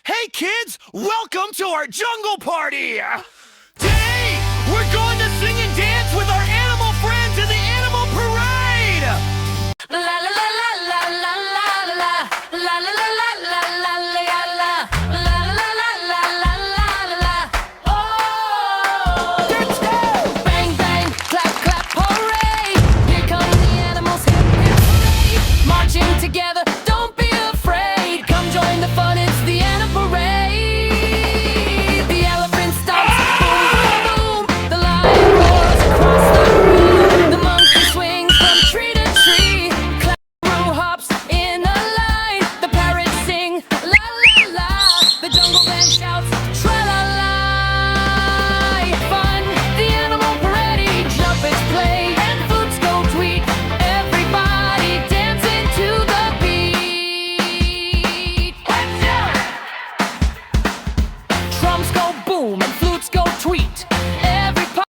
Hey kids, welcome to our jungle party! Today, we're going to sing and dance with our animal friends in the animal parade! La la la la la la la la la la la la la la la la. Oh, let's go! Bang bang, clap clap, hooray! Here come the animals, hip hip hooray! Marching together, don't be afraid. Come join the fun, it's the animal parade. The elephant stomps, boom boom boom. The lion roars across the room. The monkey swings from tree to tree. Kangaroo hops in a line. The parrots sing la la la. The jungle band shouts.